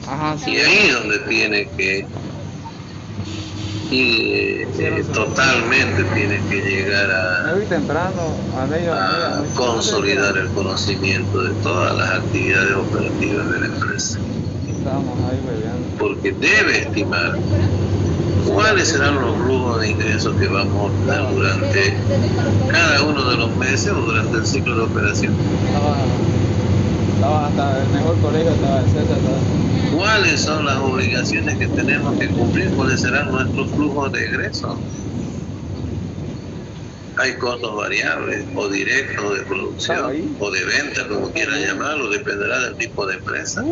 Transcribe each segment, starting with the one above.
Ajá, sí. Y ahí es donde tiene que ir, totalmente tiene que llegar Me voy temprano, a a medianoche. No sé qué hora. consolidar el conocimiento de todas las actividades operativas de la empresa, Estábamos ahí bebiendo. porque debe estimar cuáles serán los flujos de ingresos que vamos a tener durante cada uno de los meses o durante el ciclo de operación. Estaba hasta el mejor colegio, estaba el César. ¿Cuáles son las obligaciones que tenemos que cumplir? ¿Cuáles serán nuestros flujos de egresos? Hay costos variables o directos de Estaba producción ahí. o de venta, como quieran llamarlo, dependerá del tipo de empresa.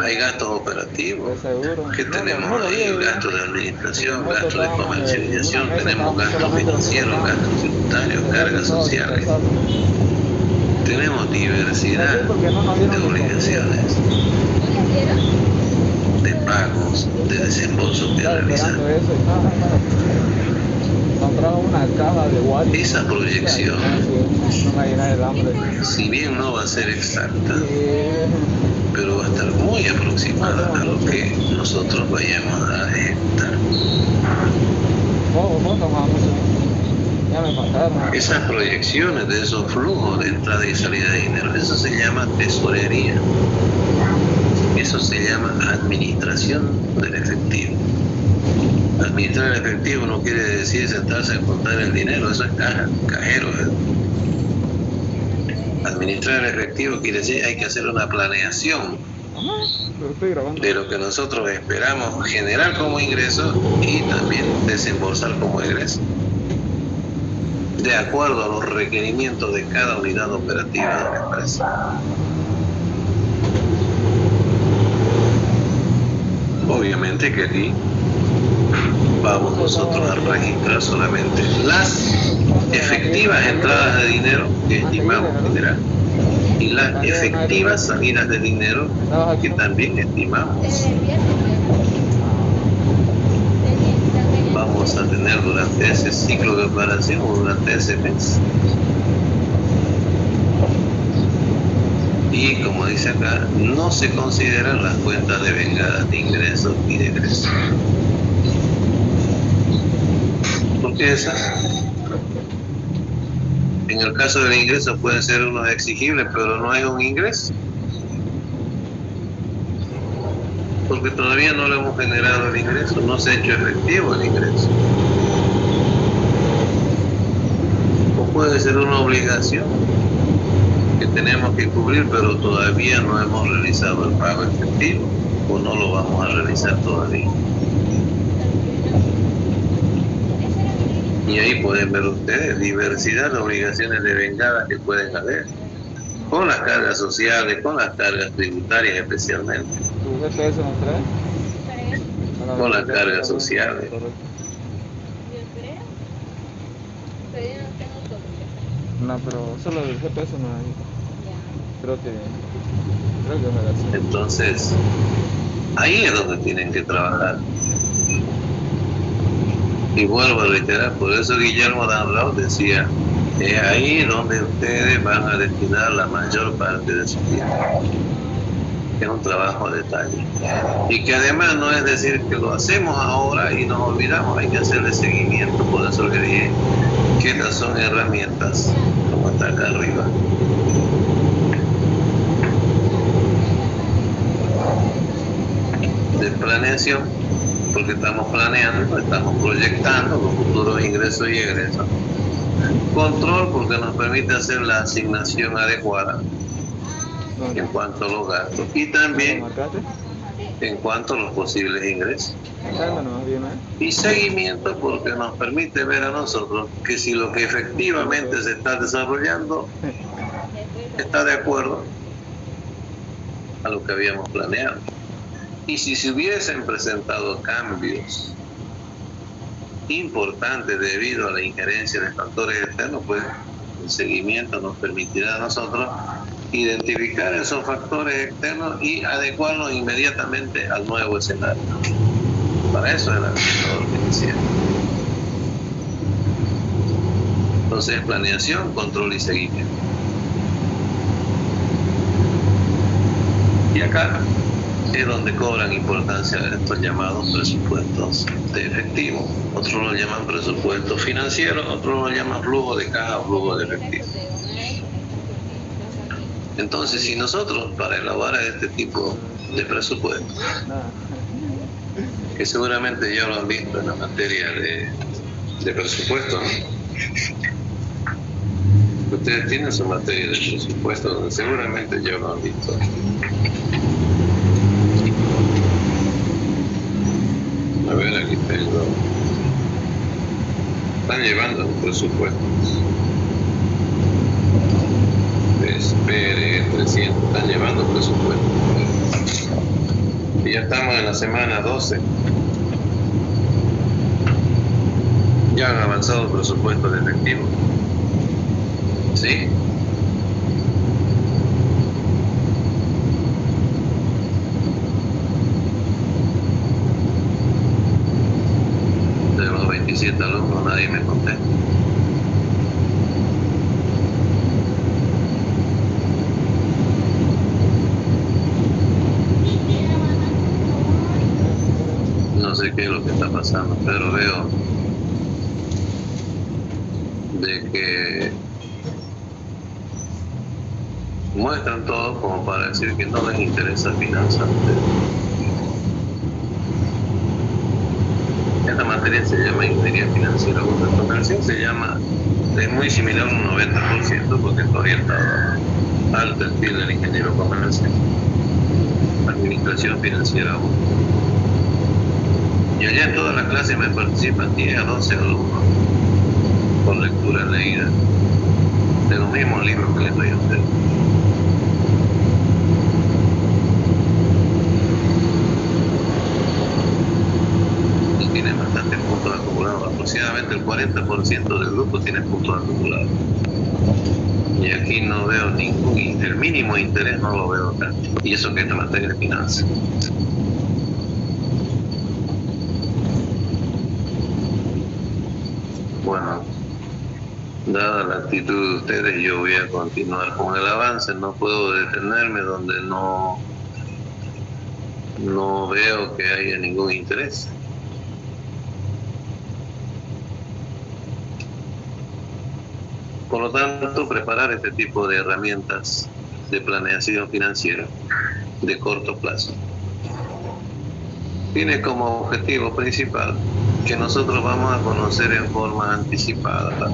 Hay gastos operativos. De seguro. ¿Qué tenemos No lo vi ahí? ahí. Gastos de Porque administración, nosotros gastos de estábamos en una comercialización, mesa, tenemos estábamos gastos solamente los que financieros, estábamos. gastos tributarios, El resto cargas todos sociales. dispersados. Tenemos Me fui diversidad porque no nos de dieron ni comida. obligaciones, de pagos, de desembolsos que Estaba realizar. esperando eso y nada, nos trajo una caja de Wally. Esa proyección, No me llena el hambre. si bien no va a ser exacta, Y pero va a estar muy aproximada a lo que nosotros vayamos a ejecutar. vos tomás mucho. Ya me pasaron. Esas proyecciones de esos flujos de entrada y salida de dinero, eso se llama tesorería. Eso se llama administración del efectivo. Administrar el efectivo no quiere decir sentarse a contar el dinero, eso es cajero. Administrar el efectivo quiere decir hay que hacer una planeación de lo que nosotros esperamos generar como ingreso y también desembolsar como egreso, de acuerdo a los requerimientos de cada unidad operativa de la empresa. Obviamente que aquí vamos nosotros a registrar solamente las efectivas entradas de dinero que estimamos generar y las efectivas salidas de dinero que también estimamos vamos a tener durante ese ciclo de operación o durante ese mes. Y como dice acá, no se consideran las cuentas de vengadas de ingresos y de egresos. Porque esas, en el caso del ingreso, pueden ser unos exigibles, pero no es un ingreso. Porque todavía no le hemos generado el ingreso, no se ha hecho efectivo el ingreso. O puede ser una obligación que tenemos que cubrir, pero todavía no hemos realizado el pago efectivo, o no lo vamos a realizar todavía. Y ahí pueden ver ustedes diversidad de obligaciones de vengada que pueden haber, con las cargas sociales, con las cargas tributarias especialmente, ¿Tu GPS nos trae? con las cargas sociales. No, pero solo el GPS no hay. Creo que me la sé. Entonces, ahí es donde tienen que trabajar. Y vuelvo a reiterar, por eso Guillermo Danrau decía, es ahí donde ustedes van a destinar la mayor parte de su tiempo. Es un trabajo de detalle. Y que además no es decir que lo hacemos ahora y nos olvidamos, hay que hacerle seguimiento. Por eso le dije que estas son herramientas, como está acá arriba. De planeación, porque estamos planeando, estamos proyectando los futuros ingresos y egresos. Control, porque nos permite hacer la asignación adecuada en cuanto a los gastos y también en cuanto a los posibles ingresos. Y seguimiento, porque nos permite ver a nosotros que si lo que efectivamente se está desarrollando está de acuerdo a lo que habíamos planeado. Y si se hubiesen presentado cambios importantes debido a la injerencia de factores externos, pues el seguimiento nos permitirá a nosotros identificar esos factores externos y adecuarnos inmediatamente al nuevo escenario. Para eso es la metodología inicial. Entonces, planeación, control y seguimiento. Y acá es donde cobran importancia estos llamados presupuestos de efectivo. Otros lo llaman presupuesto financiero, otros lo llaman flujo de caja o flujo de efectivo. Entonces, si nosotros para elaborar este tipo de presupuesto, que seguramente ya lo han visto en la materia de presupuesto, ¿no? Ustedes tienen su materia de presupuesto donde seguramente ya lo han visto. A ver, aquí tengo. Están llevando un presupuesto. Espere, 300. Están llevando presupuesto. Y ya estamos en la semana 12. Ya han avanzado presupuestos de efectivo. ¿Sí? De los 27 alumnos nadie me contesta. No sé qué es lo que está pasando, pero veo de que muestran todo como para decir que no les interesa finanzas. Esta materia se llama ingeniería financiera. La conversión se llama, es muy similar a un 90% porque está orientado al perfil del ingeniero comercial. Administración financiera 1. Y allá en todas las clases me participan 10 a 12 alumnos por lectura leída de los mismos libros que les doy a ustedes. Y tienen bastantes puntos acumulados, aproximadamente el 40% del grupo tiene puntos acumulados. Y aquí no veo ningún, el mínimo interés no lo veo acá. Y eso que esta materia de finanzas. Bueno, dada la actitud de ustedes, yo voy a continuar con el avance. No puedo detenerme donde no veo que haya ningún interés. Por lo tanto, preparar este tipo de herramientas de planeación financiera de corto plazo tiene como objetivo principal que nosotros vamos a conocer en forma anticipada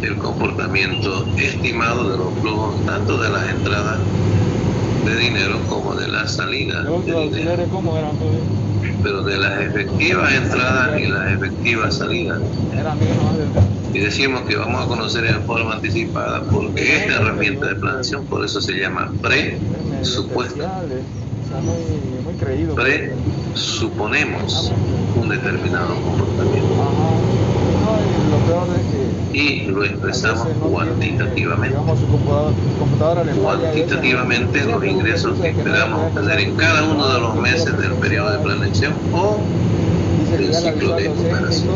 el comportamiento estimado de los flujos, tanto de las entradas de dinero como de las salidas de dinero, pero de las efectivas entradas y las efectivas salidas. Y decimos que vamos a conocer en forma anticipada porque esta herramienta de planeación, por eso se llama presupuesto. Presuponemos un determinado comportamiento y lo expresamos cuantitativamente. Cuantitativamente los ingresos que esperamos obtener en cada uno de los meses del periodo de planeación o del ciclo de operación.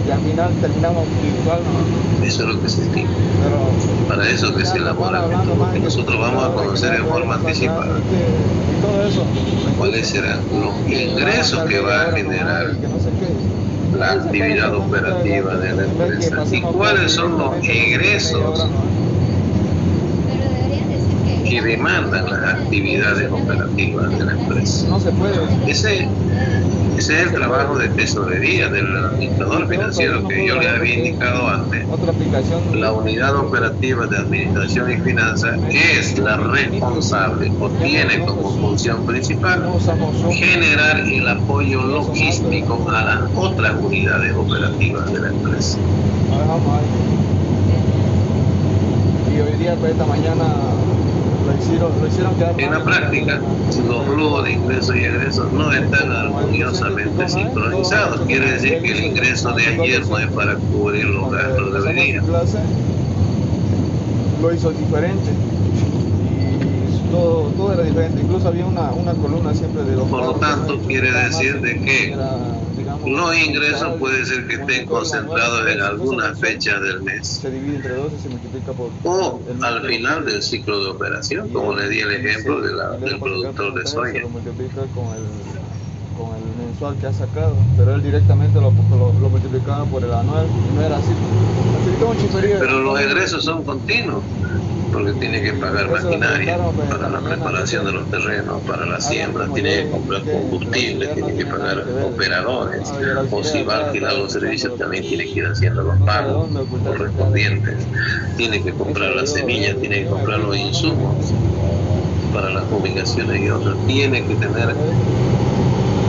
Y al final terminamos igual, ¿no? Eso es lo que se estima. Para eso que se elabora el método, porque nosotros vamos a conocer en forma anticipada cuáles serán los ingresos que va a generar la actividad operativa de la empresa y cuáles son los egresos que demandan las actividades operativas de la empresa. Ese es el trabajo de tesorería del administrador financiero que yo le había indicado antes. La unidad operativa de administración y finanzas es la responsable o tiene como función principal generar el apoyo logístico a las otras unidades operativas de la empresa. Y hoy día, pues esta mañana lo hicieron quedar en la práctica, los flujos de ingresos y egresos no están armoniosamente sincronizados. Quiere decir que el ingreso de ayer no es para cubrir los gastos de hoy día. Lo hizo diferente y todo era diferente. Incluso había una columna siempre de los. Por lo tanto, quiere decir de que Los ingresos puede ser que estén concentrados en algunas fechas del mes se divide entre 12 y se multiplica por o al final del ciclo de operación, como le di el ejemplo del productor de soya. Se lo multiplica con el mensual que ha sacado, pero él directamente lo multiplicaba por el anual y no era así. Así como chifería. Pero los egresos son continuos, porque tiene que pagar maquinaria para la preparación de los terrenos, para la siembra, tiene que comprar combustible, tiene que pagar operadores, o si va a alquilar los servicios también tiene que ir haciendo los pagos correspondientes, tiene que comprar las semillas, tiene que comprar los insumos para las fumigaciones y otros, tiene que tener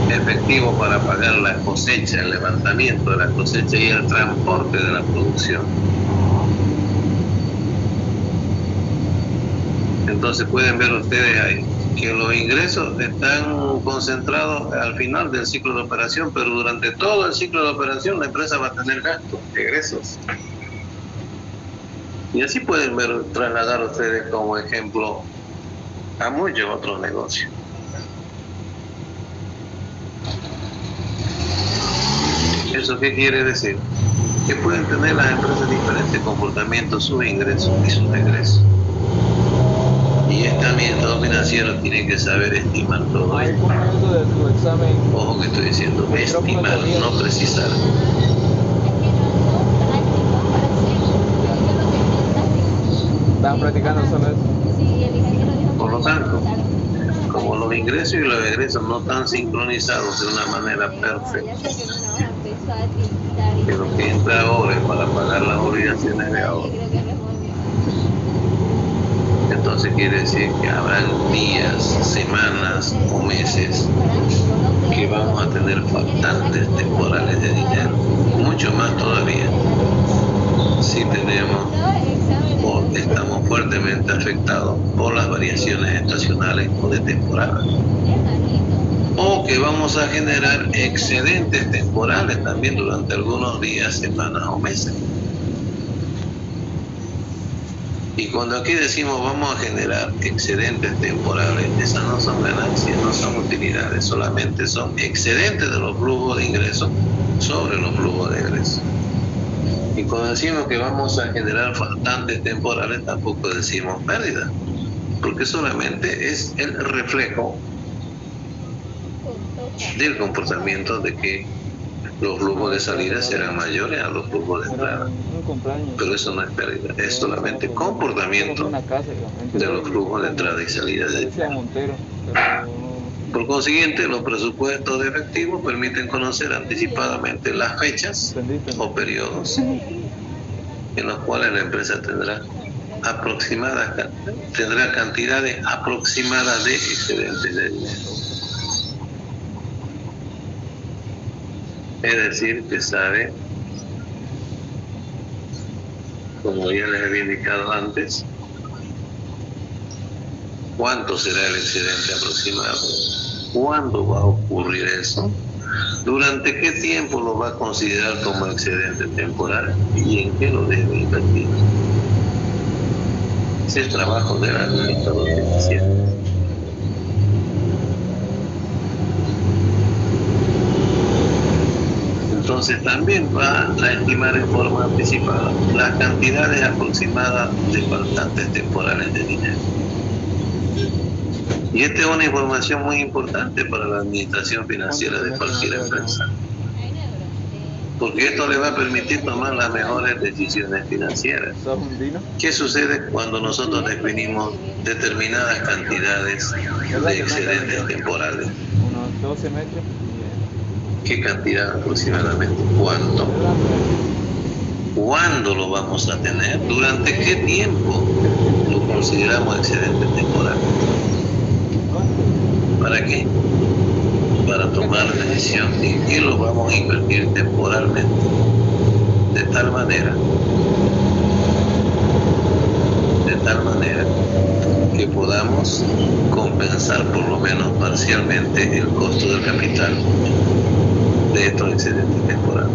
efectivo para pagar la cosecha, el levantamiento de la cosecha y el transporte de la producción. Entonces pueden ver ustedes ahí que los ingresos están concentrados al final del ciclo de operación, pero durante todo el ciclo de operación la empresa va a tener gastos, egresos. Y así pueden ver, trasladar ustedes como ejemplo a muchos otros negocios. ¿Eso qué quiere decir? Que pueden tener las empresas diferentes comportamientos, sus ingresos y sus egresos. Y este administrador financiero tiene que saber estimar todo esto. Ojo que estoy diciendo, estimar, no precisar. ¿Están practicando solo eso? Por lo tanto, como los ingresos y los egresos no están sincronizados de una manera perfecta, que lo que entra ahora es para pagar las obligaciones de ahora, entonces quiere decir que habrán días, semanas o meses que vamos a tener faltantes temporales de dinero, mucho más todavía si tenemos o estamos fuertemente afectados por las variaciones estacionales o de temporada, o que vamos a generar excedentes temporales también durante algunos días, semanas o meses. Y cuando aquí decimos vamos a generar excedentes temporales, esas no son ganancias, no son utilidades, solamente son excedentes de los flujos de ingresos sobre los flujos de egresos. Y cuando decimos que vamos a generar faltantes temporales, tampoco decimos pérdida, porque solamente es el reflejo del comportamiento de que los flujos de salida serán mayores a los flujos de entrada. Pero eso no es pérdida, es solamente comportamiento de los flujos de entrada y salida de dinero. Por consiguiente, los presupuestos de efectivo permiten conocer anticipadamente las fechas o periodos en los cuales la empresa tendrá cantidades aproximadas de excedentes de dinero. Es decir, que sabe, como ya les había indicado antes, cuánto será el excedente aproximado, cuándo va a ocurrir eso, durante qué tiempo lo va a considerar como excedente temporal y en qué lo debe invertir. Es el trabajo del administrador financiero. Entonces también va a estimar en forma anticipada las cantidades aproximadas de faltantes temporales de dinero. Y esta es una información muy importante para la administración financiera de cualquier empresa, porque esto le va a permitir tomar las mejores decisiones financieras. ¿Qué sucede cuando nosotros definimos determinadas cantidades de excedentes temporales? Unos 12 metros. ¿Qué cantidad aproximadamente? ¿Cuánto? ¿Cuándo lo vamos a tener? ¿Durante qué tiempo lo consideramos excedente temporal? ¿Para qué? Para tomar la decisión de qué lo vamos a invertir temporalmente, de tal manera que podamos compensar por lo menos parcialmente el costo del capital de estos excedentes temporales.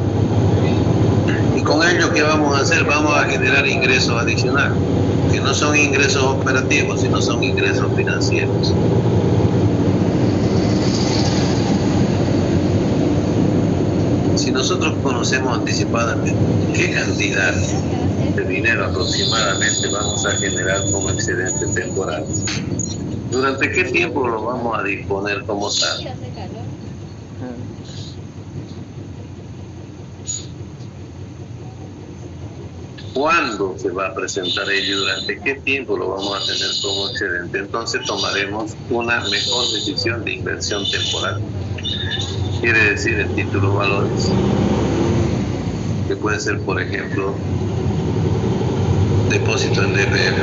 Y con ello, ¿qué vamos a hacer? Vamos a generar ingresos adicionales, que no son ingresos operativos, sino son ingresos financieros. Si nosotros conocemos anticipadamente qué cantidad de dinero aproximadamente vamos a generar como excedente temporal, ¿durante qué tiempo lo vamos a disponer como tal? ¿Cuándo se va a presentar ello? ¿Durante qué tiempo lo vamos a tener como excedente? Entonces tomaremos una mejor decisión de inversión temporal. Quiere decir en títulos valores, que puede ser, por ejemplo, depósito en DPF,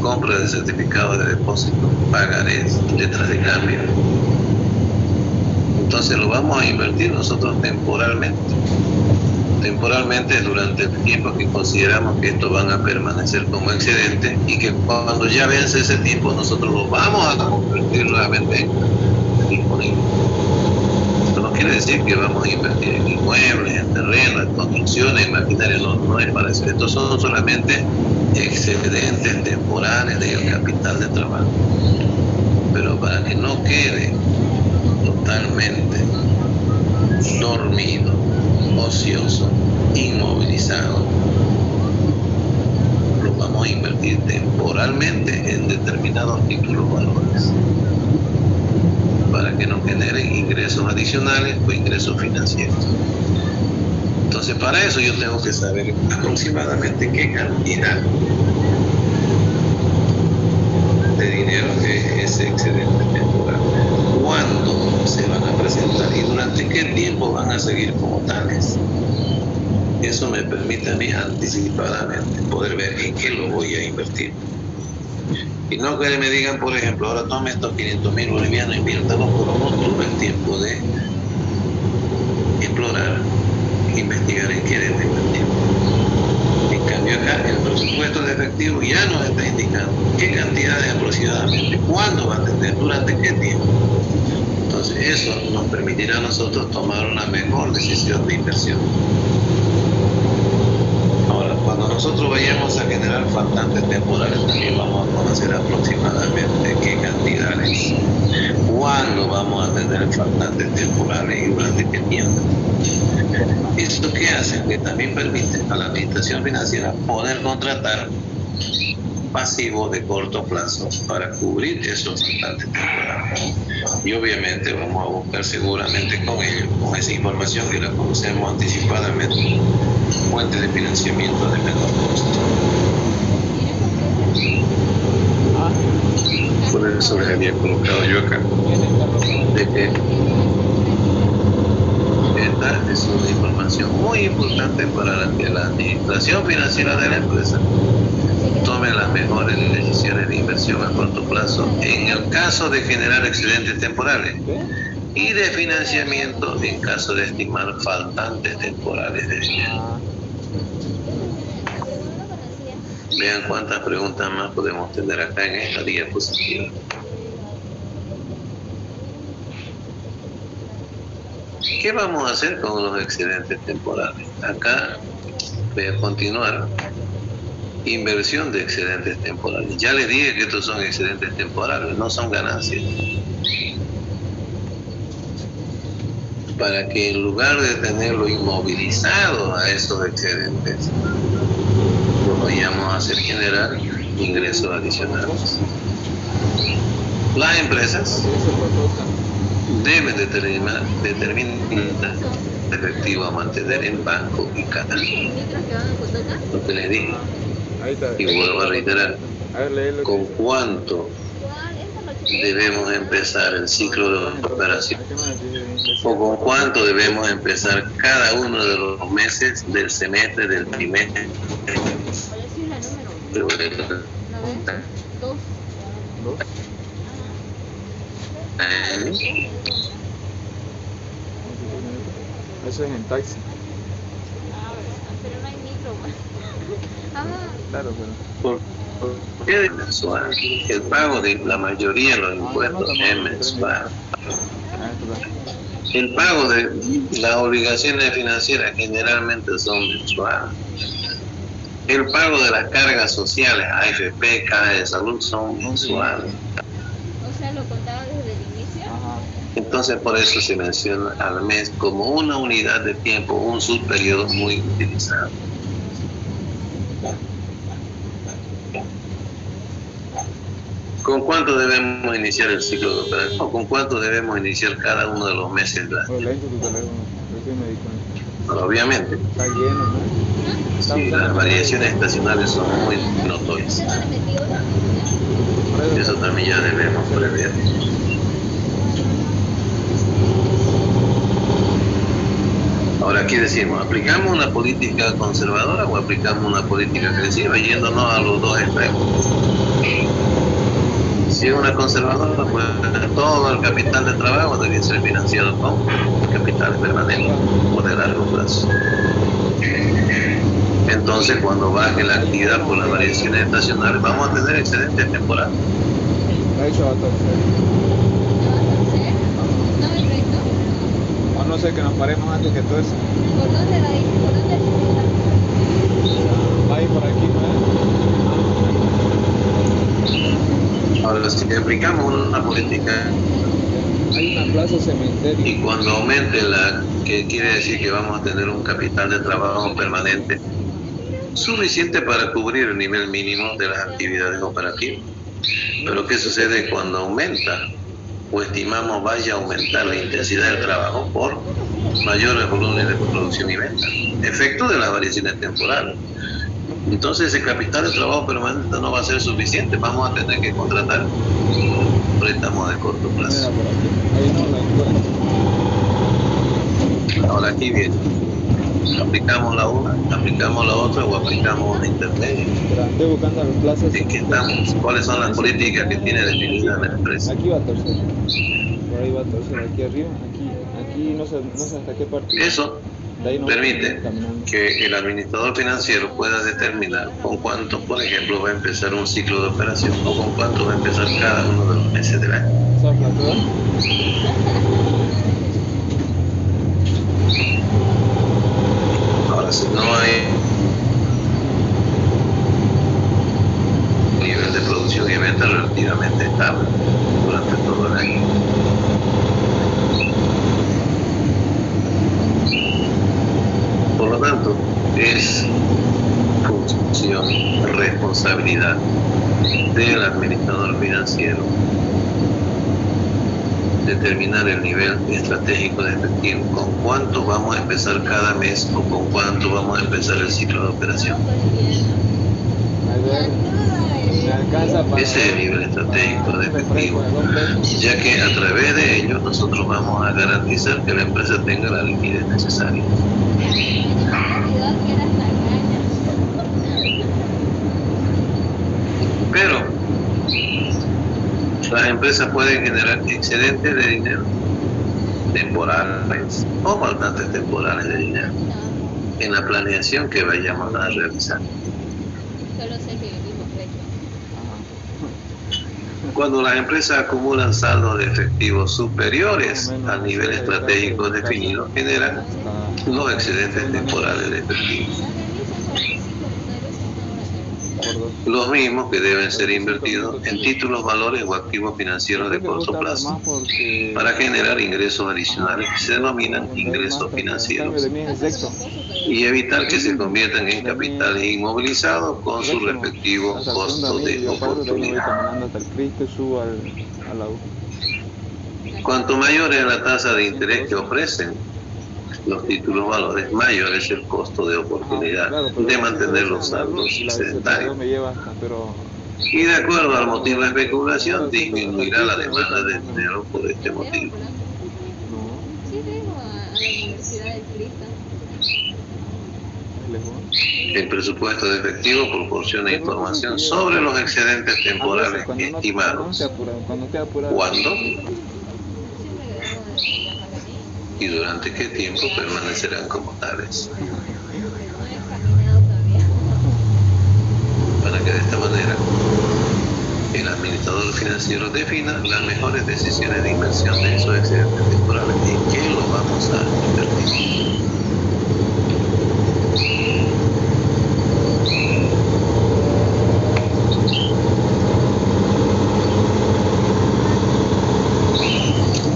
compra de certificado de depósito, pagarés, letras de cambio. Entonces lo vamos a invertir nosotros temporalmente. Temporalmente durante el tiempo que consideramos que estos van a permanecer como excedente y que cuando ya vence ese tiempo nosotros lo vamos a convertir nuevamente en disponible. Esto no quiere decir que vamos a invertir en inmuebles, en terrenos, en construcciones, en maquinaria, no es para eso. Estos son solamente excedentes temporales del capital de trabajo. Pero para que no quede totalmente dormido, ocioso, inmovilizado, lo vamos a invertir temporalmente en determinados títulos valores para que nos generen ingresos adicionales o ingresos financieros. Entonces para eso yo tengo que saber aproximadamente qué cantidad de dinero es ese excedente temporal, cuándo se van a presentar y durante qué tiempo van a seguir como tales. Eso me permite a mí anticipadamente poder ver en qué lo voy a invertir. Y no que me digan, por ejemplo, ahora tome estos 500.000 bolivianos, inviértalos, pero no tuve el tiempo de explorar, investigar en qué debo invertir. En cambio acá el presupuesto de efectivo ya nos está indicando qué cantidades aproximadamente, cuándo va a tener, durante qué tiempo. Entonces eso nos permitirá a nosotros tomar una mejor decisión de inversión. Ahora, cuando nosotros vayamos a generar faltantes temporales, también vamos a conocer aproximadamente qué cantidades, cuándo vamos a tener faltantes temporales y durante qué tiempo. ¿Esto qué hace? Que también permite a la administración financiera poder contratar pasivos de corto plazo para cubrir esos faltantes temporales. Y obviamente vamos a buscar seguramente con ello, con esa información que la conocemos anticipadamente, fuentes de financiamiento de menor costo. Por eso les había colocado yo acá de que esta es una información muy importante para que la administración financiera de la empresa tome las mejores decisiones de inversión a corto plazo en el caso de generar excedentes temporales y de financiamiento en caso de estimar faltantes temporales de dinero. Vean cuántas preguntas más podemos tener acá en esta diapositiva. ¿Qué vamos a hacer con los excedentes temporales? Acá voy a continuar. Inversión de excedentes temporales. Ya les dije que estos son excedentes temporales, no son ganancias. Para que en lugar de tenerlo inmovilizado a esos excedentes, lo vayamos a hacer generar ingresos adicionales. Las empresas deben determinar efectivo a mantener en banco y canal. Lo que les dije. Y vuelvo a reiterar, ¿con cuánto debemos empezar el ciclo de operación? ¿O con cuánto debemos empezar cada uno de los meses del semestre, del trimestre? Eso es en taxi. Pero no hay micro. Claro, pero... ¿Por qué es mensual? El pago de la mayoría de los impuestos es mensual. El pago de las obligaciones financieras generalmente son mensuales. El pago de las cargas sociales, AFP, Caja de Salud, son mensuales. O sea, lo contaba desde el inicio. Entonces por eso se menciona al mes como una unidad de tiempo, un subperiodo muy utilizado. ¿Con cuánto debemos iniciar el ciclo de operación? ¿O con cuánto debemos iniciar cada uno de los meses? Lento tu teléfono, recién me di cuenta. Obviamente. Está lleno, ¿no? Sí, las variaciones estacionales son muy notorias. Eso también ya debemos prever. Ahora aquí decimos, ¿aplicamos una política conservadora o aplicamos una política agresiva yéndonos a los dos extremos? Si es una conservadora, pues todo el capital de trabajo debe ser financiado con capital permanente o de largo plazo. Entonces, cuando baje la actividad por las variaciones estacionales, vamos a tener excedentes temporales. Eso va a torcer. ¿No es recto? A no ser que nos paremos antes que tuerce. ¿Por dónde va a ir? ¿Por dónde Va a ir por aquí, ¿no? Ahora, si aplicamos una política Hay una plaza cementerio. y cuando aumente la, que quiere decir que vamos a tener un capital de trabajo permanente suficiente para cubrir el nivel mínimo de las actividades operativas. Pero ¿qué sucede cuando aumenta o estimamos vaya a aumentar la intensidad del trabajo por mayores volúmenes de producción y venta? Efecto de las variaciones temporales. Entonces ese capital de trabajo permanente no va a ser suficiente, vamos a tener que contratar préstamos de corto plazo. Mira, por aquí. Ahí no la encuentro. Ahora aquí viene, aplicamos la una, aplicamos la otra o aplicamos una intermedia. Pero estoy buscando las plazas. ¿En qué estamos? ¿Cuáles son las políticas que tiene definida la empresa? Aquí va a torcer. Por ahí va a torcer, aquí arriba, aquí no sé hasta qué parte. Eso De ahí no permite caminando. que el administrador financiero pueda determinar con cuánto, por ejemplo, va a empezar un ciclo de operación o con cuánto va a empezar cada uno de los meses del año. ¿Sopla todo? Ahora, si no hay nivel de producción y venta relativamente estable durante todo el año. Por lo tanto, es función, responsabilidad del administrador financiero determinar el nivel estratégico de efectivo, con cuánto vamos a empezar cada mes o con cuánto vamos a empezar el ciclo de operación. Ahí ver. Me alcanza para. Ese es el nivel estratégico de efectivo, ya que a través de ello nosotros vamos a garantizar que la empresa tenga la liquidez necesaria. Pero las empresas pueden generar excedentes de dinero temporales o faltantes temporales de dinero en la planeación que vayamos a realizar. Solo sé que vivimos recto. Cuando las empresas acumulan saldos de efectivo superiores al nivel estratégico definido, generan los excedentes temporales de efectivo. Los mismos que deben ser invertidos en títulos, valores o activos financieros de corto plazo para generar ingresos adicionales que se denominan ingresos financieros y evitar que se conviertan en capitales inmovilizados con su respectivo costo de oportunidad. Cuanto mayor es la tasa de interés que ofrecen los títulos valores, mayor es el costo de oportunidad de mantener los saldos sedentarios. Y de acuerdo al motivo de especulación, disminuirá la demanda de dinero por este motivo. Sí, vengo a la Universidad de Cristo. El presupuesto de efectivo proporciona información sobre los excedentes temporales estimados, cuándo y durante qué tiempo permanecerán como tales, No he caminado todavía. para que de esta manera el administrador financiero defina las mejores decisiones de inversión de esos excedentes temporales y en qué lo vamos a invertir.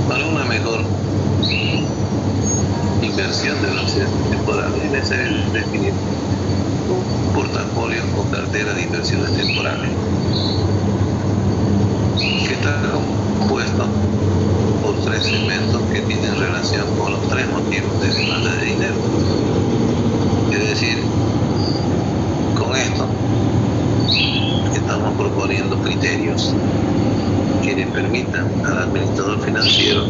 Para una cartera de inversiones temporales, que está compuesto por 3 segmentos que tienen relación con los 3 motivos de demanda de dinero. Es decir, con esto estamos proponiendo criterios que le permitan al administrador financiero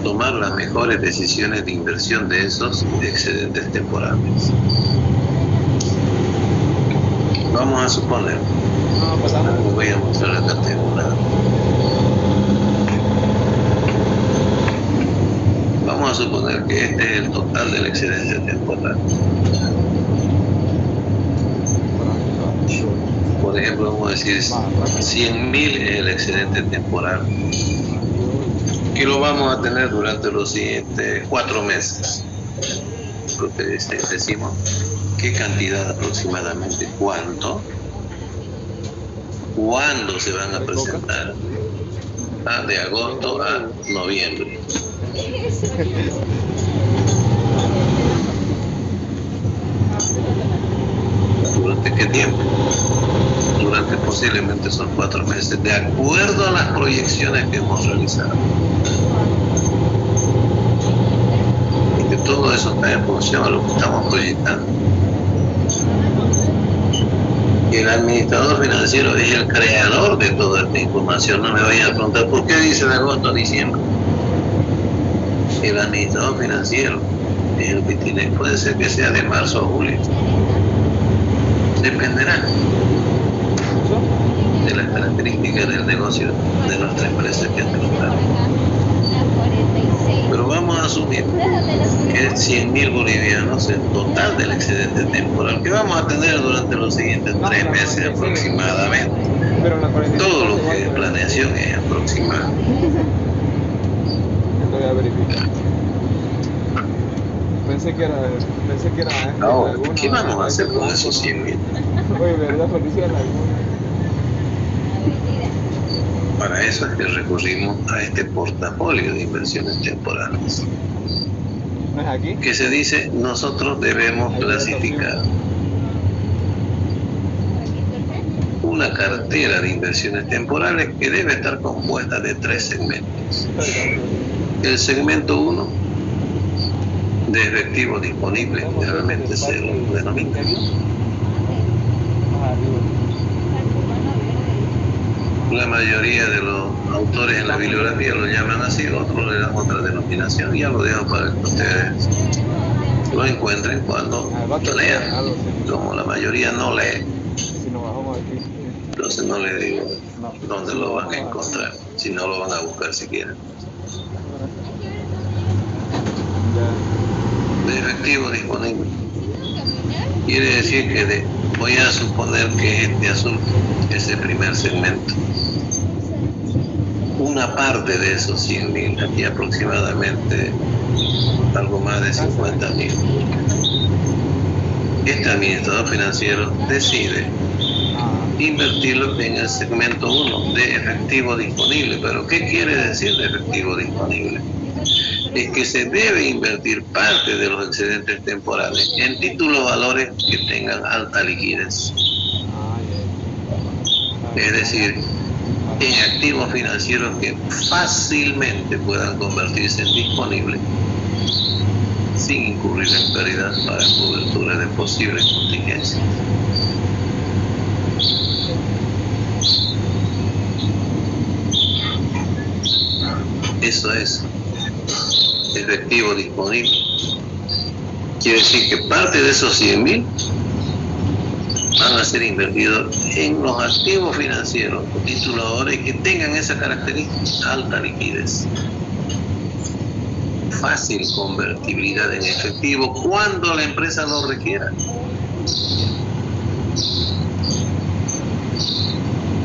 tomar las mejores decisiones de inversión de esos excedentes temporales. Vamos a suponer, les voy a mostrar la cartera. Vamos a suponer que este es el total del excedente temporal. Por ejemplo, vamos a decir 100.000 es el excedente temporal, que lo vamos a tener durante los siguientes 4 meses. Porque decimos qué cantidad aproximadamente, cuánto se van a presentar, de agosto a noviembre. ¿Durante qué tiempo? Durante posiblemente son 4 meses, de acuerdo a las proyecciones que hemos realizado. Y que todo eso está en función a lo que estamos proyectando. Y el administrador financiero es el creador de toda esta información. No me vayan a preguntar por qué dice de agosto a diciembre. El administrador financiero es el que tiene, puede ser que sea de marzo a julio. Dependerá de las características del negocio de nuestra empresa que administramos. Pero vamos a asumir que es 100.000 bolivianos el total del excedente temporal que vamos a tener durante los siguientes 3 meses aproximadamente. Todo lo que es planeación es aproximado. Voy a verificar. Pensé que era Ahora, ¿qué vamos a hacer con esos 100.000? Oye, ¿verdad, Felicia? Para eso es que recurrimos a este portafolio de inversiones temporales. ¿No es aquí? Que se dice, nosotros debemos clasificar una cartera de inversiones temporales que debe estar compuesta de 3 segmentos. El segmento 1, de efectivo disponible, realmente se lo denomina. La mayoría de los autores en la bibliografía lo llaman así, otros le dan otra denominación. Ya lo dejo para que ustedes lo encuentren cuando lo lean. Como la mayoría no lee, entonces no les digo dónde lo van a encontrar, si no lo van a buscar si quieren. De efectivo disponible quiere decir que voy a suponer que este azul es el primer segmento. Una parte de esos 100.000, aquí aproximadamente algo más de 50.000, este administrador financiero decide invertirlo en el segmento 1 de efectivo disponible. ¿Pero qué quiere decir de efectivo disponible? Es que se debe invertir parte de los excedentes temporales en títulos valores que tengan alta liquidez. Es decir, en activos financieros que fácilmente puedan convertirse en disponibles sin incurrir en pérdida para cobertura de posibles contingencias. Eso es efectivo disponible. Quiere decir que parte de esos 100.000 van a ser invertidos en los activos financieros o tituladores que tengan esa característica: alta liquidez, fácil convertibilidad en efectivo cuando la empresa lo requiera.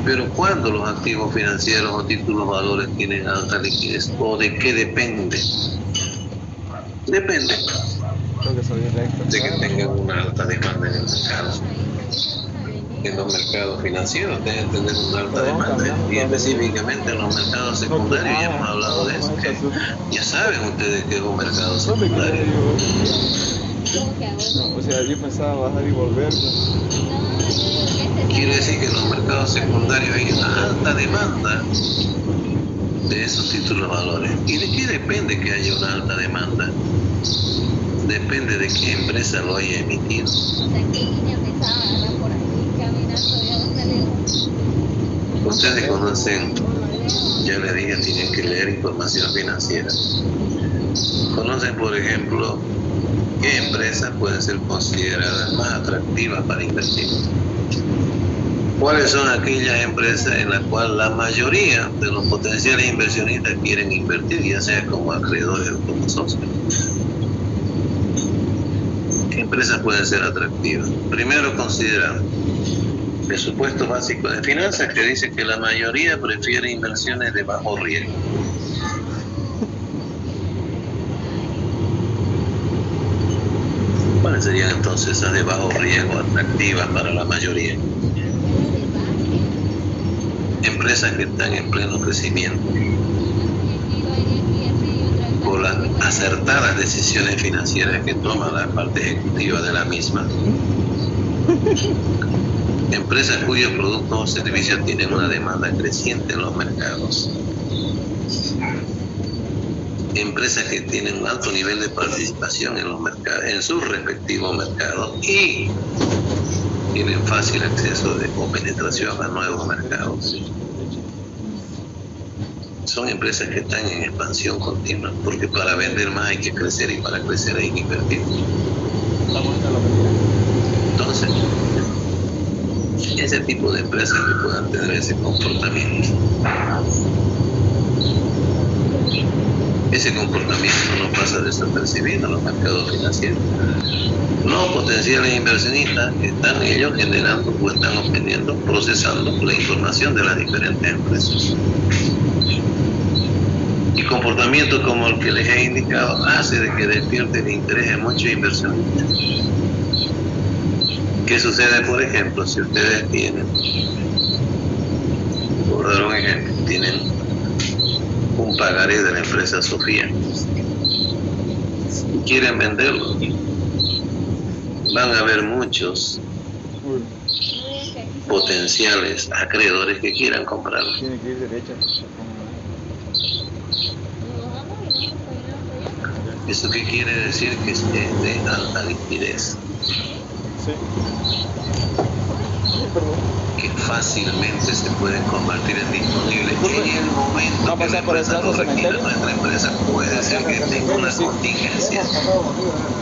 Pero cuando los activos financieros o títulos valores tienen alta liquidez, ¿o de qué depende? Depende de que tengan una alta demanda en el mercado. En los mercados financieros deben tener una alta demanda, y específicamente en los mercados secundarios. Ya hemos hablado de eso. Ya saben ustedes que es un mercado secundario. ¿Cómo que hago? No, o sea, yo pensaba bajar y volver, pues. No, yo digo que este Quiere está... decir que en los mercados secundarios hay una alta demanda de esos títulos valores. ¿Y de qué depende que haya una alta demanda? Depende de qué empresa lo haya emitido. O sea, ¿qué línea pensaba agarrar por aquí caminando ya bastante lejos? Ustedes conocen, ya les dije, tienen que leer información financiera. Conocen, por ejemplo, qué empresas pueden ser consideradas más atractivas para invertir. ¿Cuáles son aquellas empresas en las cuales la mayoría de los potenciales inversionistas quieren invertir, ya sea como acreedores o como socios? ¿Qué empresas pueden ser atractivas? Primero, considerar el supuesto básico de finanzas, que dice que la mayoría prefiere inversiones de bajo riesgo. ¿Cuáles serían entonces esas de bajo riesgo atractivas para la mayoría? Empresas que están en pleno crecimiento por las acertadas decisiones financieras que toma la parte ejecutiva de la misma. Empresas cuyos productos o servicios tienen una demanda creciente en los mercados. Empresas que tienen un alto nivel de participación en los mercados, en sus respectivos mercados, y tienen fácil acceso o penetración a nuevos mercados. Son empresas que están en expansión continua, porque para vender más hay que crecer y para crecer hay que invertir. Entonces, ese tipo de empresas que puedan tener ese comportamiento. Ese comportamiento no pasa desapercibido en los mercados financieros. Los potenciales inversionistas están ellos generando o están obteniendo, procesando la información de las diferentes empresas. Y comportamientos como el que les he indicado hace de que despierte el interés de muchos inversionistas. ¿Qué sucede, por ejemplo, si ustedes tienen, por dar un ejemplo, tienen un pagaré de la empresa Sofía y quieren venderlo? Van a haber muchos potenciales acreedores que quieran comprarlo. Tiene que ir derecha. ¿Eso qué quiere decir? Que es de alta liquidez. Sí. Perdón. Que fácilmente se pueden convertir en disponibles en el momento que la empresa lo requiera. Nuestra empresa puede ser que tenga una contingencia.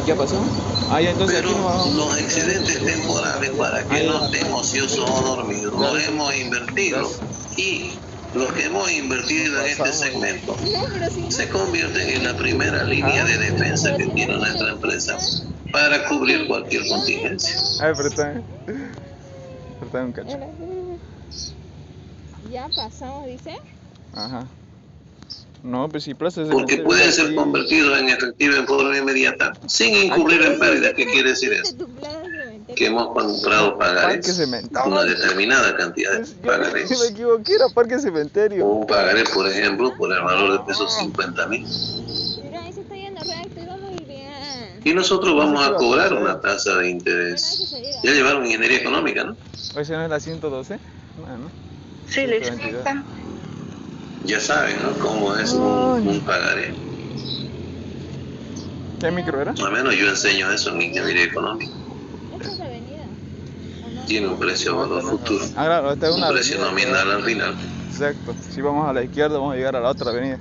¿Qué pasó? Ah, ya, entonces Pero aquí no vamos. los excedentes temporales, para que no estemos ociosos o dormidos, los hemos invertido, y los que hemos invertido en este segmento se convierten en la primera línea de defensa que tiene nuestra empresa para cubrir cualquier contingencia. Ay, apretame un cacho. Ya pasamos, dice. Ajá. No, pues si plaza Porque pueden ser convertidos en efectivo en forma inmediata, sin incurrir en pérdida. ¿Qué quiere decir eso? Que hemos comprado pagarés, una determinada cantidad de pagarés. Me equivoqué, era Parque Cementerio. Un pagaré, por ejemplo, por el valor de pesos 50.000. Mira, ahí se está yendo recto y vamos bien. Y nosotros vamos a cobrar una tasa de interés. Ya llevaron ingeniería económica, ¿no? ¿Ese no es la 112? Bueno. Sí, les falta. Ya saben, ¿no? Cómo es un pagaré. ¿Qué micro era? Al menos yo enseño eso en ingeniería económica. ¿Esta es la avenida? ¿O no? Tiene un precio valor futuro. Ah, claro, esta es una Un precio avenida, nominal al final. Exacto. Si vamos a la izquierda, vamos a llegar a la otra avenida.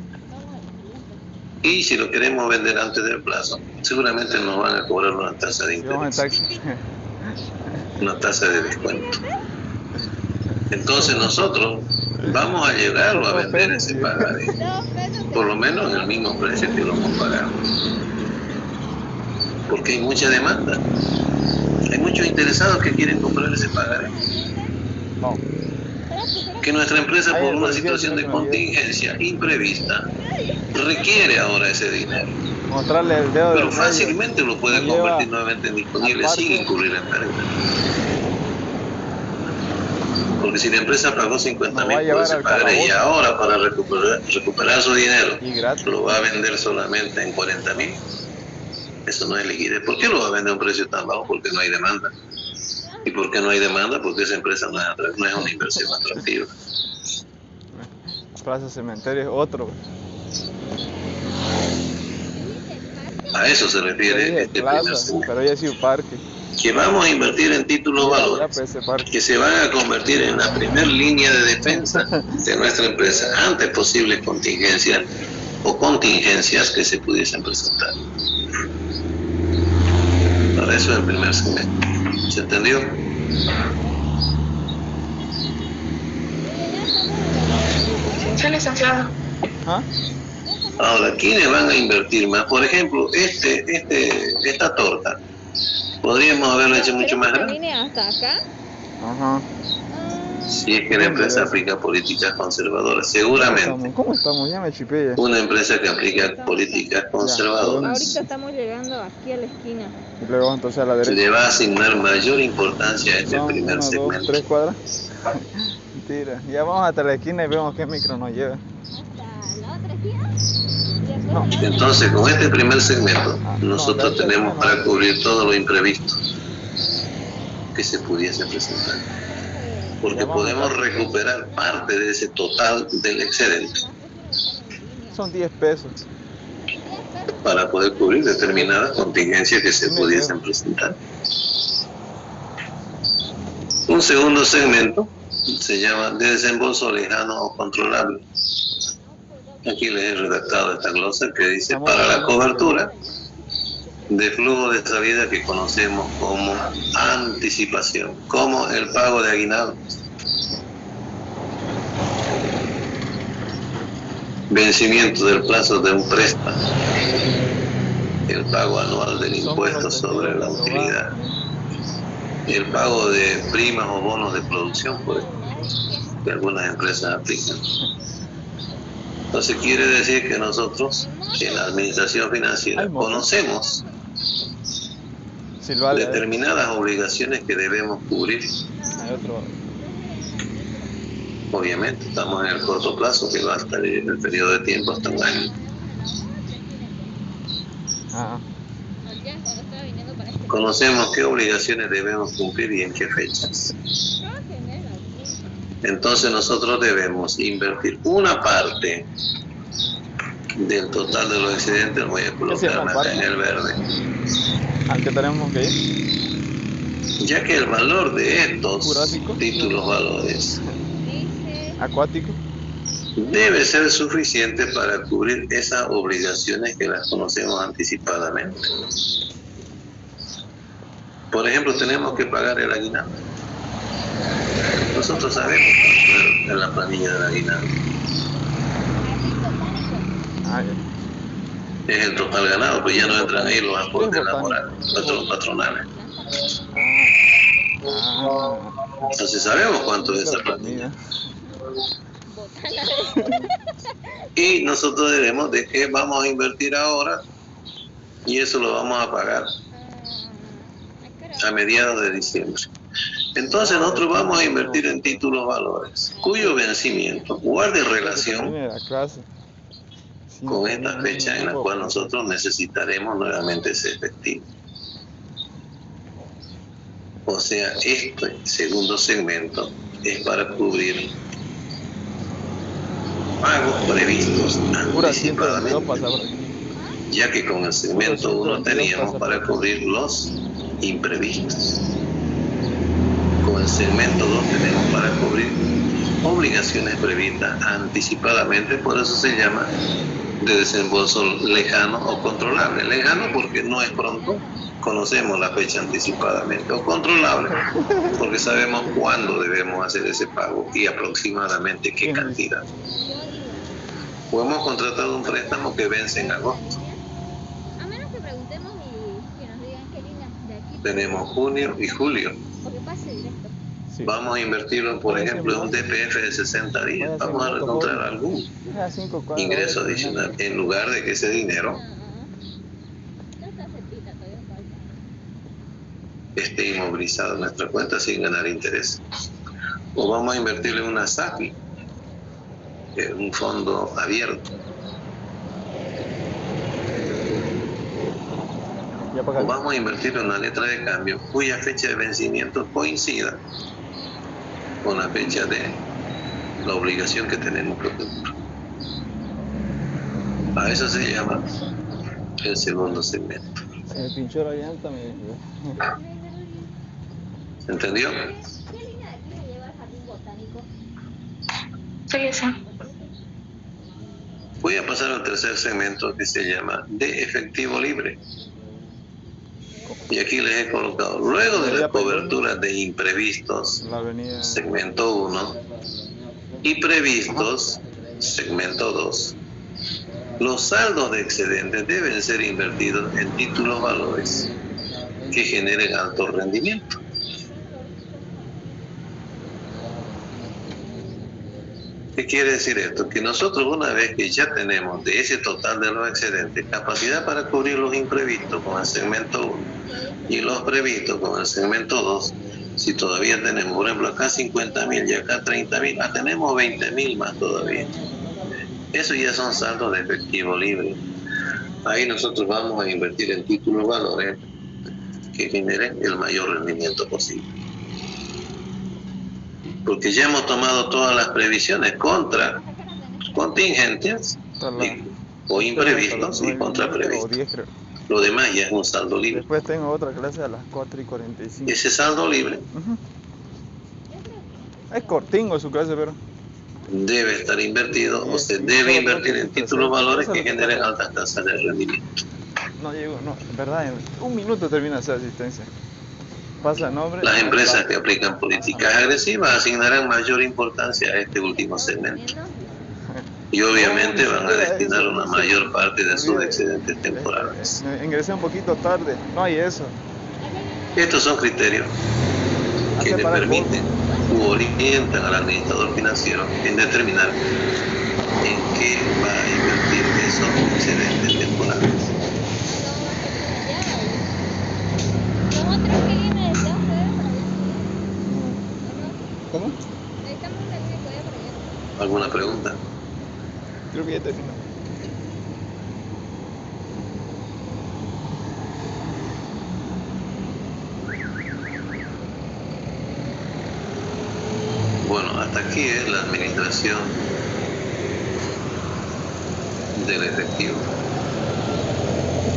Y si lo queremos vender antes del plazo, seguramente nos van a cobrar una tasa de Si vamos en interés, taxi. una tasa de descuento. Entonces nosotros vamos a llegarlo a vender ese pagaré, por lo menos en el mismo precio que lo hemos pagado. Porque hay mucha demanda. Hay muchos interesados que quieren comprar ese pagaré. No. Que nuestra empresa, por una situación de contingencia imprevista, requiere ahora ese dinero. Mostrarle el dedo Pero del fácilmente lo puede Lo lleva convertir nuevamente en disponible sin incurrir en pérdida. Porque si la empresa pagó 50.000 por ese pagaré y ahora para recuperar su dinero Y gratis. lo va a vender solamente en 40.000, Eso no es liquidez. ¿Por qué lo va a vender a un precio tan bajo? Porque no hay demanda. ¿Y por qué no hay demanda? Porque esa empresa no es una inversión atractiva. Plaza Cementerio es otro. A eso se refiere este primer plaza, segmento. pero ya sí un parque. Que vamos a invertir en títulos valores que se van a convertir en la primera línea de defensa de nuestra empresa ante posibles contingencias o contingencias que se pudiesen presentar. Para eso es el primer segmento. ¿Se entendió? Sí, licenciado. ¿Ah? Ahora, ¿quiénes van a invertir más? Por ejemplo, esta torta. Podríamos haberlo hecho mucho más grande. ¿Termine hasta acá? Ajá. Si es que la empresa aplica políticas conservadoras, seguramente. ¿Cómo estamos? Ya me chipé ya. Una empresa que aplica políticas conservadoras Ahorita estamos llegando aquí a la esquina. Y luego entonces a la derecha. le va a asignar mayor importancia a este Son primer 1, 2, segmento. 3 cuadras. Mentira. Ya vamos hasta la esquina y vemos qué micro nos lleva. ¿Hasta la otra esquina? No. Entonces, con este primer segmento, nosotros no, tenemos no. para cubrir todo lo imprevisto que se pudiese presentar. Porque podemos recuperar parte de ese total del excedente Son 10 pesos. para poder cubrir determinadas contingencias que se pudiesen presentar. Un segundo segmento se llama de desembolso lejano o controlable. Aquí les he redactado esta glosa que dice: para la cobertura de flujo de salida que conocemos como anticipación, como el pago de aguinaldo, vencimiento del plazo de un préstamo, el pago anual del impuesto sobre la utilidad, el pago de primas o bonos de producción, por ejemplo, que algunas empresas aplican. Entonces quiere decir que nosotros en la administración financiera conocemos determinadas obligaciones que debemos cubrir. Obviamente estamos en el corto plazo, que va a estar en el periodo de tiempo hasta un año. Conocemos qué obligaciones debemos cumplir y en qué fechas. Entonces nosotros debemos invertir una parte del total de los excedentes, voy a colocarme acá en el verde. ¿A qué tenemos que ir? Ya que el valor de estos títulos valores acuático debe ser suficiente para cubrir esas obligaciones que las conocemos anticipadamente. Por ejemplo, tenemos que pagar el aguinaldo. Nosotros sabemos cuánto es la planilla del aguinaldo. Es el total ganado, pues ya no entran ahí los aportes laborales, los patronales. Entonces sabemos cuánto es esa planilla. Y nosotros diremos de qué vamos a invertir ahora, y eso lo vamos a pagar a mediados de diciembre. Entonces nosotros vamos a invertir en títulos valores cuyo vencimiento guarde relación con esta fecha en la cual nosotros necesitaremos nuevamente ese efectivo. O sea, este segundo segmento es para cubrir pagos previstos anticipadamente, ya que con el segmento 1 teníamos para cubrir los imprevistos. Con el segmento 2 tenemos para cubrir obligaciones previstas anticipadamente, por eso se llama de desembolso lejano o controlable. Lejano porque no es pronto, conocemos la fecha anticipadamente, o controlable porque sabemos cuándo debemos hacer ese pago y aproximadamente qué cantidad. O hemos contratado un préstamo que vence en agosto. A menos que preguntemos y que nos digan qué línea de aquí. Tenemos junio y julio. Porque pase directo. Vamos a invertirlo, por ejemplo, en un DPF de 60 días. Vamos a encontrar algún ingreso adicional en lugar de que ese dinero esté inmovilizado en nuestra cuenta sin ganar interés. O vamos a invertirlo en una SAFI, un fondo abierto. Ya o pagaste. vamos a invertir en una letra de cambio cuya fecha de vencimiento coincida con la fecha de la obligación que tenemos que cumplir. A eso se llama el segundo segmento. Se me pinchó la llanta, me dijo. ¿Se entendió? ¿Qué línea de aquí me lleva al jardín botánico? Sí, sí. Voy a pasar al tercer segmento que se llama de efectivo libre. Y aquí les he colocado, luego de la cobertura de imprevistos, La avenida. segmento 1, y previstos, segmento 2, los saldos de excedentes deben ser invertidos en títulos valores que generen alto rendimiento. ¿Qué quiere decir esto? Que nosotros, una vez que ya tenemos de ese total de los excedentes capacidad para cubrir los imprevistos con el segmento 1 y los previstos con el segmento 2, si todavía tenemos, por ejemplo, acá 50.000 y acá 30.000, tenemos 20.000 más todavía. Eso ya son saldos de efectivo libre. Ahí nosotros vamos a invertir en títulos valores que generen el mayor rendimiento posible. Porque ya hemos tomado todas las previsiones contra contingentes o imprevistos y contra previstos. Lo demás ya es un saldo libre. Después tengo otra clase a las 4:45. Ese saldo libre Es cortingo su clase, pero debe estar invertido o se debe invertir en títulos valores que generen altas tasas de rendimiento. no llego, no, en verdad, en un minuto termina esa asistencia. Pasa nombre. Las empresas que aplican políticas agresivas asignarán mayor importancia a este último segmento y obviamente van a destinar una mayor parte de sus excedentes temporales. Ingresé un poquito tarde, no hay eso. Estos son criterios que le permiten u orientan al administrador financiero en determinar en qué va a invertir esos excedentes temporales. ¿Los otros qué línea desean ustedes para allá? ¿Cómo? Necesitamos una línea que vaya para allá. ¿Alguna pregunta? Creo que ya terminó. Bueno, hasta aquí es la administración del efectivo.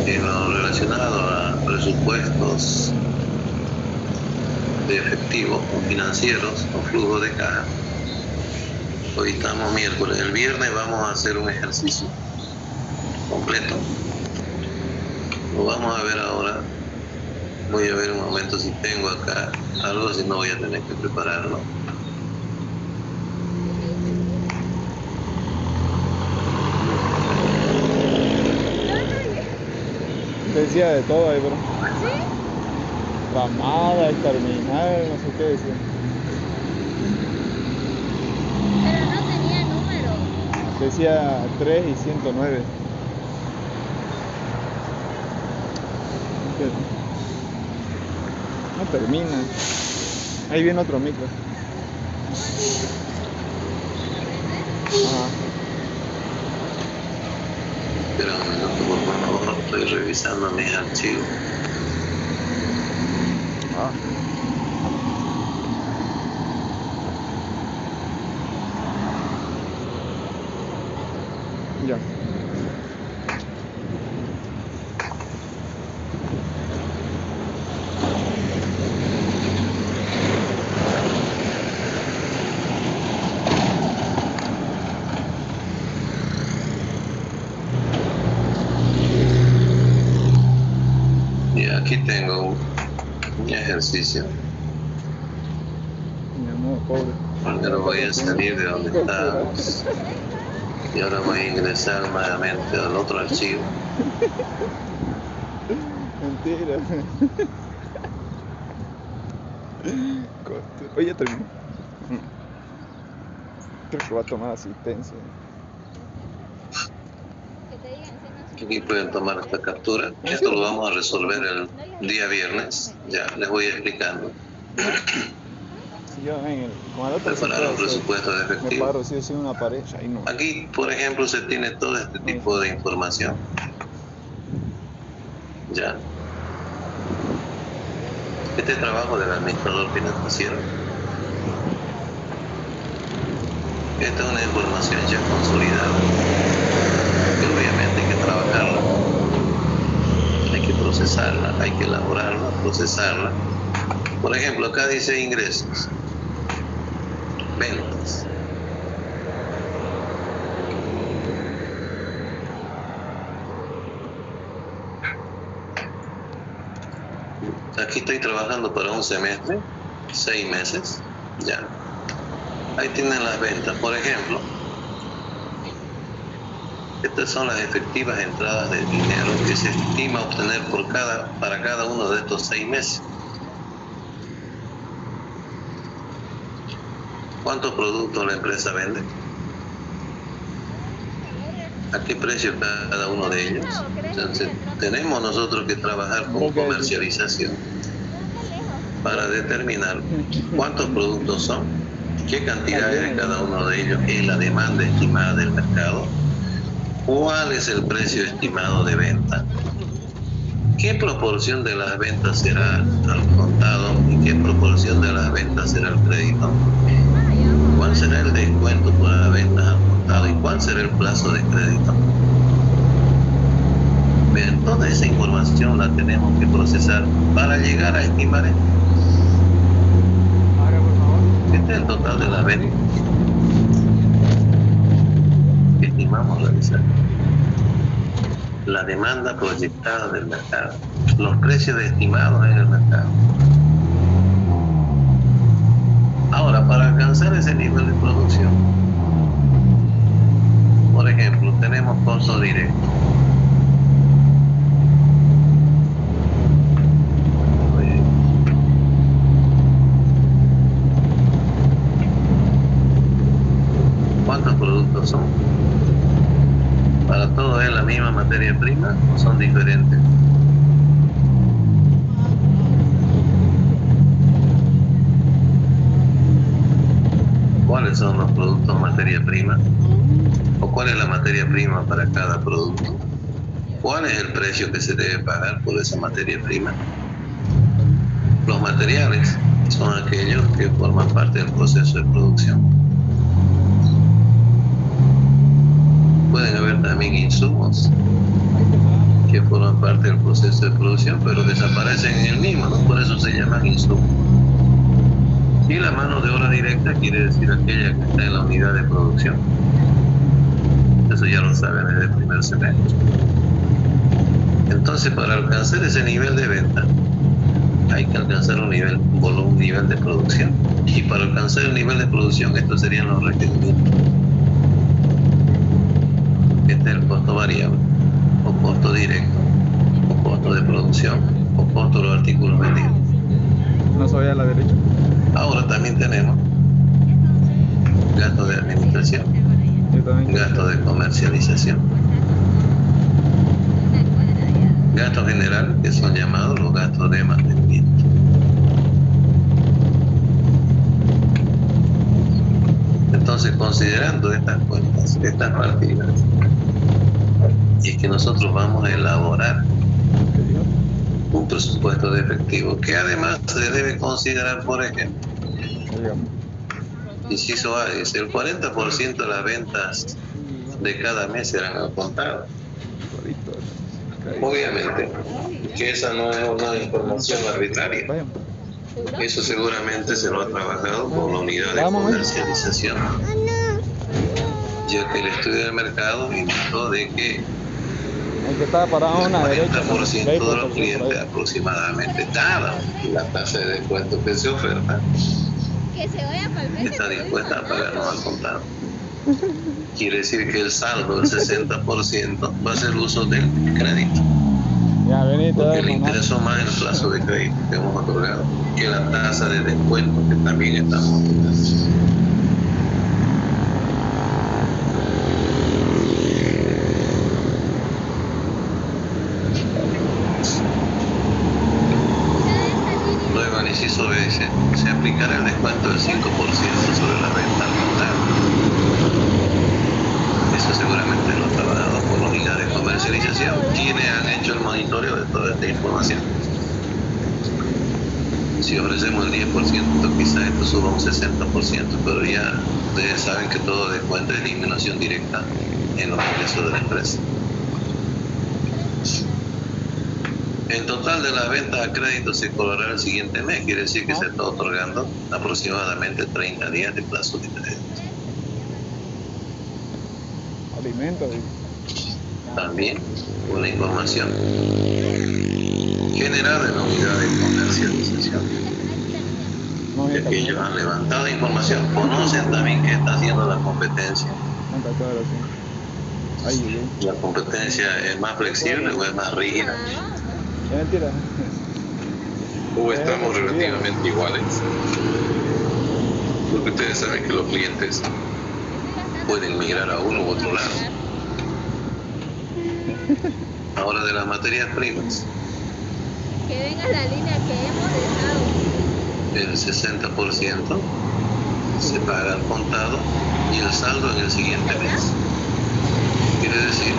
En lo relacionado a presupuestos de efectivo o financieros o flujo de caja, hoy estamos miércoles, el viernes vamos a hacer un ejercicio completo. Lo vamos a ver ahora. Voy a ver un momento si tengo acá algo, si no voy a tener que prepararlo. Decía de todo ahí, bro. ¿Sí? Ramada, terminal, no sé qué decía. Pero no tenía número. Decía 3 y 109. No termina. Ahí viene otro micro. Ajá. Espera un minuto, por favor, estoy revisando mis archivos. Ah. Ya. Y aquí tengo un ejercicio. Mi amor, pobre. Primero voy a salir de donde estábamos y ahora voy a ingresar nuevamente al otro archivo. Mentira. Oye, terminó. Creo que va a tomar asistencia. Que te digan, si no Aquí pueden tomar esta captura. Esto lo vamos a resolver el día viernes. Ya les voy explicando. Si yo con el otro Preparar un presupuesto de me efectivo. paro si es una pared, ahí no. Aquí, por ejemplo, se tiene todo este tipo de información. Ya. Este es trabajo del administrador financiero. Esta es una información ya consolidada, que obviamente hay que trabajarla, hay que procesarla, hay que elaborarla, procesarla. Por ejemplo, acá dice ingresos, ventas. Aquí estoy trabajando para un semestre, 6 meses, ya. Ahí tienen las ventas, por ejemplo. Estas son las efectivas entradas de dinero que se estima obtener para cada uno de estos 6 meses. ¿Cuántos productos la empresa vende? ¿A qué precio cada uno de ellos? Entonces, tenemos nosotros que trabajar con comercialización para determinar cuántos productos son, qué cantidad es de cada uno de ellos, es la demanda estimada del mercado, cuál es el precio estimado de venta, qué proporción de las ventas será al contado y qué proporción de las ventas será al crédito, cuál será el descuento por las ventas al contado y cuál será el plazo de crédito. Bien, toda esa información la tenemos que procesar para llegar a estimar esto. Este es el total de las ventas que estimamos realizar. La demanda proyectada del mercado, los precios estimados en el mercado. Ahora, para alcanzar ese nivel de producción, por ejemplo, tenemos costos directos. ¿Cuántos productos son? ¿Para todos es la misma materia prima o son diferentes? ¿Cuáles son los productos materia prima? ¿O cuál es la materia prima para cada producto? ¿Cuál es el precio que se debe pagar por esa materia prima? Los materiales son aquellos que forman parte del proceso de producción. Pueden haber también insumos que forman parte del proceso de producción, pero desaparecen en el mismo, ¿no? Por eso se llaman insumos. Y la mano de obra directa quiere decir aquella que está en la unidad de producción. Eso ya lo saben desde el primer semestre. Entonces, para alcanzar ese nivel de venta, hay que alcanzar un nivel de producción. Y para alcanzar el nivel de producción, estos serían los requerimientos. Este es el costo variable, o costo directo, o costo de producción, o costo de los artículos vendidos. No soy a la derecha. Ahora también tenemos gastos de administración, gastos de comercialización, gastos generales, que son llamados los gastos de mantenimiento. Entonces, considerando estas cuentas, estas partidas, y es que nosotros vamos a elaborar un presupuesto de efectivo, que además se debe considerar, por ejemplo, inciso A, dice, el 40% de las ventas de cada mes serán al contado. Obviamente que esa no es una información arbitraria. Eso seguramente se lo ha trabajado con la unidad de comercialización, ya que el estudio del mercado indicó de que el 40% de los clientes aproximadamente, dada la tasa de descuento que se oferta, está dispuesta a pagarnos al contado. Quiere decir que el saldo del 60% va a ser uso del crédito, porque le interesó más el plazo de crédito que hemos otorgado que la tasa de descuento que también estamos otorgando. Luego el inciso B dice, se aplicará el descuento del 5% sobre la renta al contado. Eso seguramente lo ha trabajado por la unidad de comercialización, quienes han hecho el monitoreo de toda esta información. Si ofrecemos el 10%, quizás esto suba un 60%, pero ya ustedes saben que todo descuenta de eliminación directa en los ingresos de la empresa. El total de las ventas a crédito se cobrará el siguiente mes, quiere decir que se está otorgando aproximadamente 30 días de plazo de crédito. Alimentos. También una información general de la unidad de comercialización. No, Que ellos han levantado información, conocen también qué está haciendo la competencia. La competencia es más flexible o es más rígida. Es mentira. O estamos relativamente iguales. Porque ustedes saben que los clientes pueden migrar a uno u otro lado. Ahora de las materias primas. Que venga la línea que hemos dejado. El 60% se paga al contado y el saldo en el siguiente mes. Quiere decir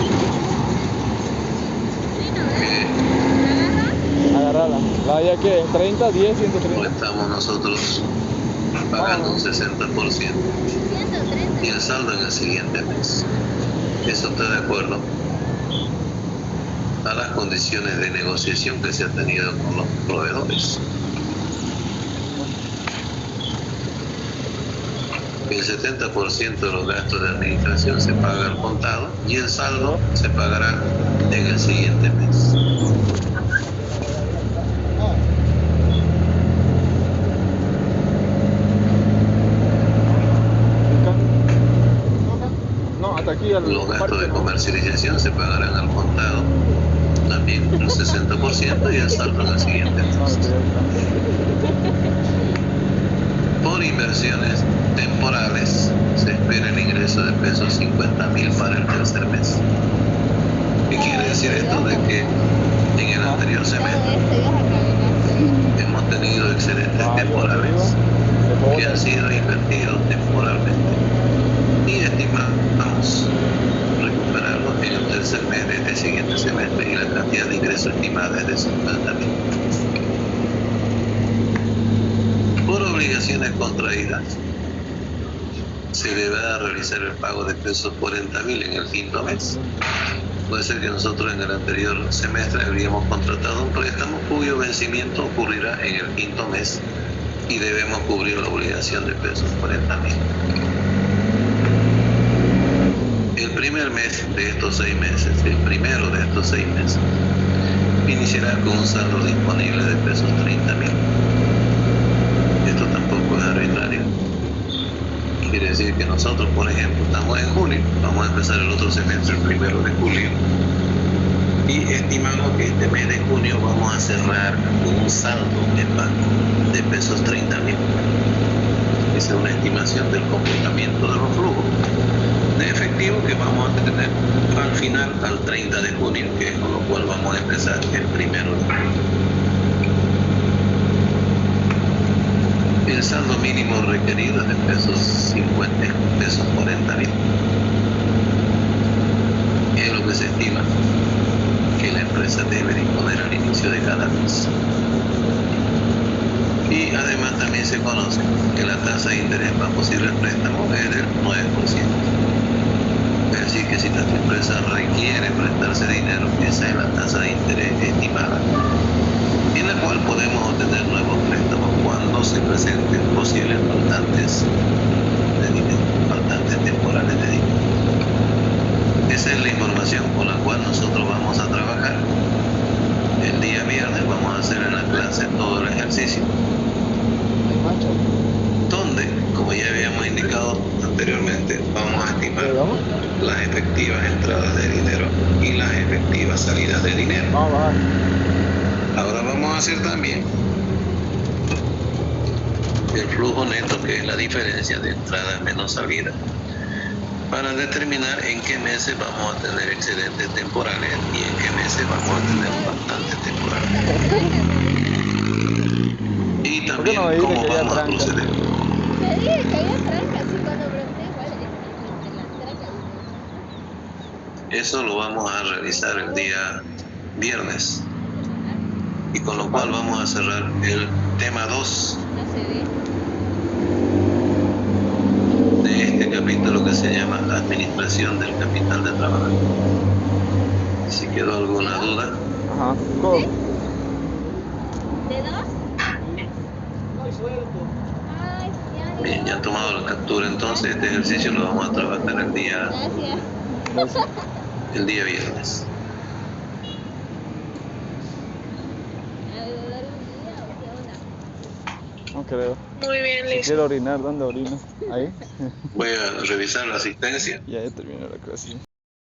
que Agarrala. ¿La ya qué? ¿30, 10, no 130? estamos nosotros pagando un 60% y el saldo en el siguiente mes. ¿Eso está de acuerdo a las condiciones de negociación que se ha tenido con los proveedores? El 70% de los gastos de administración se paga al contado y el saldo se pagará en el siguiente mes. No, hasta aquí al Los gastos de comercialización se pagarán al contado, también un 60% y el saldo en el siguiente mes. Por inversiones temporales se espera el ingreso de pesos 50.000 para el tercer mes. ¿Qué quiere decir esto? De que en el anterior semestre hemos tenido excedentes temporales que han sido invertidos temporalmente y estimamos recuperarlos en el tercer mes de este siguiente semestre y la cantidad de ingresos estimada es de 50.000. Por obligaciones contraídas se deberá realizar el pago de pesos 40.000 en el quinto mes. Puede ser que nosotros en el anterior semestre habríamos contratado un préstamo cuyo vencimiento ocurrirá en el quinto mes y debemos cubrir la obligación de pesos 40.000. El primer mes de estos 6 meses, el primero de estos 6 meses, iniciará con un saldo disponible de pesos 30.000. Esto tampoco es arbitrario. Quiere decir que nosotros, por ejemplo, estamos en junio, vamos a empezar el otro semestre el 1 de julio y estimamos que este mes de junio vamos a cerrar con un saldo en banco de pesos 30.000. Esa es una estimación del comportamiento de los flujos de efectivo que vamos a tener al final, al 30 de junio, que es con lo cual vamos a empezar el 1 de julio. El saldo mínimo requerido es de pesos 50, pesos 40.000. Es lo que se estima que la empresa debe disponer al inicio de cada mes. Y además también se conoce que la tasa de interés para posibles préstamos es del 9%. Es decir, que si nuestra empresa requiere prestarse dinero, esa es la tasa de interés estimada, en la cual podemos obtener nuevos préstamos cuando se presenten posibles faltantes de dinero, faltantes temporales de dinero. Esa es la información con la cual nosotros vamos a trabajar. El día viernes vamos a hacer en la clase todo el ejercicio, donde, como ya habíamos indicado anteriormente, vamos a estimar las efectivas entradas de dinero y las efectivas salidas de dinero. Ahora vamos a hacer también el flujo neto, que es la diferencia de entrada menos salida, para determinar en qué meses vamos a tener excedentes temporales y en qué meses vamos a tener faltantes temporales. Y también cómo vamos a proceder. Te dije que había trancas y cuando pregunté igual de las trancas. Eso lo vamos a realizar el día viernes. y con lo cual vamos a cerrar el tema 2 Hace bien. de este capítulo que se llama Administración del Capital de Trabajo. Si quedó alguna duda, Ajá. ¿Cómo? ¿De dos? Ay, ya. bien, ya he tomado la captura, entonces este ejercicio lo vamos a trabajar el día Gracias. viernes. ¿A dar un día o qué onda? No creo. Muy bien, Si Liz. quiero orinar, ¿dónde orino? Ahí. Voy a revisar la asistencia. Ya terminé la clase.